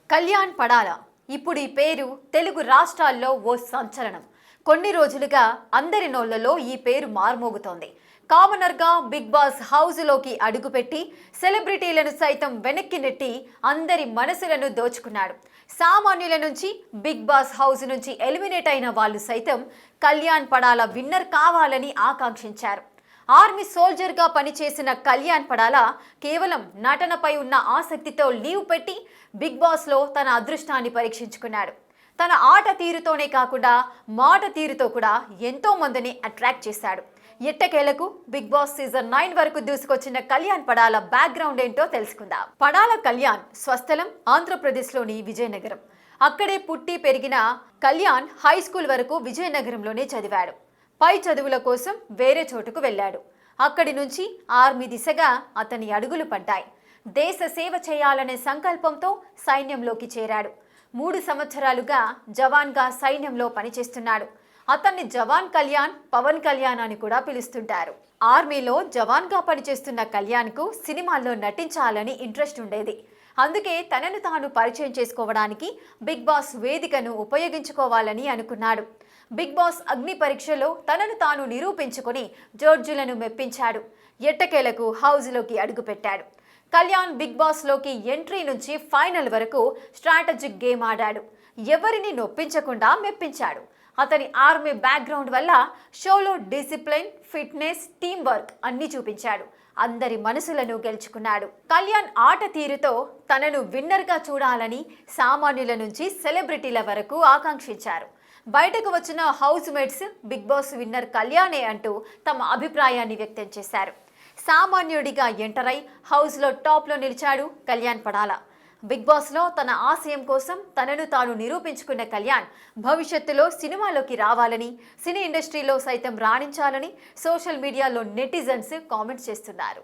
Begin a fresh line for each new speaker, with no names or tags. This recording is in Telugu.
కళ్యాణ్ పడాల ఇప్పుడు ఈ పేరు తెలుగు రాష్ట్రాల్లో ఓ సంచలనం. కొన్ని రోజులుగా అందరి నోళ్లలో ఈ పేరు మార్మోగుతోంది. కామనర్గా బిగ్ బాస్ హౌస్లోకి అడుగుపెట్టి సెలబ్రిటీలను సైతం వెనక్కి నెట్టి అందరి మనసులను దోచుకున్నాడు. సామాన్యుల నుంచి బిగ్ బాస్ హౌస్ నుంచి ఎలిమినేట్ అయిన వాళ్ళు సైతం కళ్యాణ్ పడాల విన్నర్ కావాలని ఆకాంక్షించారు. ఆర్మీ సోల్జర్గా పనిచేసిన కళ్యాణ్ పడాల కేవలం నటనపై ఉన్న ఆసక్తితో లీవ్ పెట్టి బిగ్ బాస్లో తన అదృష్టాన్ని పరీక్షించుకున్నాడు. తన ఆట తీరుతోనే కాకుండా మాట తీరుతో కూడా ఎంతో మందిని అట్రాక్ట్ చేశాడు. ఎట్టకేలకు బిగ్ బాస్ సీజన్ 9 వరకు దూసుకొచ్చిన కళ్యాణ్ పడాల బ్యాక్గ్రౌండ్ ఏంటో తెలుసుకుందాం. పడాల కళ్యాణ్ స్వస్థలం ఆంధ్రప్రదేశ్లోని విజయనగరం. అక్కడే పుట్టి పెరిగిన కళ్యాణ్ హై స్కూల్ వరకు విజయనగరంలోనే చదివాడు. పై చదువుల కోసం వేరే చోటుకు వెళ్ళాడు. అక్కడి నుంచి ఆర్మీ దిశగా అతని అడుగులు పడ్డాయి. దేశ సేవ చేయాలనే సంకల్పంతో సైన్యంలోకి చేరాడు. 3 సంవత్సరాలుగా జవాన్గా సైన్యంలో పనిచేస్తున్నాడు. అతన్ని జవాన్ కళ్యాణ్, పవన్ కళ్యాణ్ అని కూడా పిలుస్తుంటారు. ఆర్మీలో జవాన్గా పనిచేస్తున్న కళ్యాణ్కు సినిమాల్లో నటించాలని ఇంట్రెస్ట్ ఉండేది. అందుకే తనను తాను పరిచయం చేసుకోవడానికి బిగ్ బాస్ వేదికను ఉపయోగించుకోవాలని అనుకున్నాడు. బిగ్ బాస్ అగ్ని పరీక్షలో తనను తాను నిరూపించుకొని జడ్జిలను మెప్పించాడు. ఎట్టకేలకు హౌస్లోకి అడుగుపెట్టాడు. కళ్యాణ్ బిగ్ బాస్లోకి ఎంట్రీ నుంచి ఫైనల్ వరకు స్ట్రాటజిక్ గేమ్ ఆడాడు. ఎవరిని నొప్పించకుండా మెప్పించాడు. అతని ఆర్మీ బ్యాక్గ్రౌండ్ వల్ల షోలో డిసిప్లిన్, ఫిట్నెస్, టీం వర్క్ అన్ని చూపించాడు. అందరి మనసులను గెలుచుకున్నాడు. కళ్యాణ్ ఆట తీరుతో తనను విన్నర్గా చూడాలని సామాన్యుల నుంచి సెలబ్రిటీల వరకు ఆకాంక్షించారు. బయటకు వచ్చిన housemates Bigg Boss winner కళ్యాణే అంటూ తమ అభిప్రాయాన్ని వ్యక్తం చేశారు. సామాన్యుడిగా ఎంటర్ అయి హౌస్లో టాప్లో నిలిచాడు కళ్యాణ్ పడాల. బిగ్ బాస్లో తన ఆశయం కోసం తనను తాను నిరూపించుకున్న కళ్యాణ్ భవిష్యత్తులో సినిమాలోకి రావాలని, సినీ ఇండస్ట్రీలో సైతం రాణించాలని సోషల్ మీడియాలో నెటిజన్స్ కామెంట్స్ చేస్తున్నారు.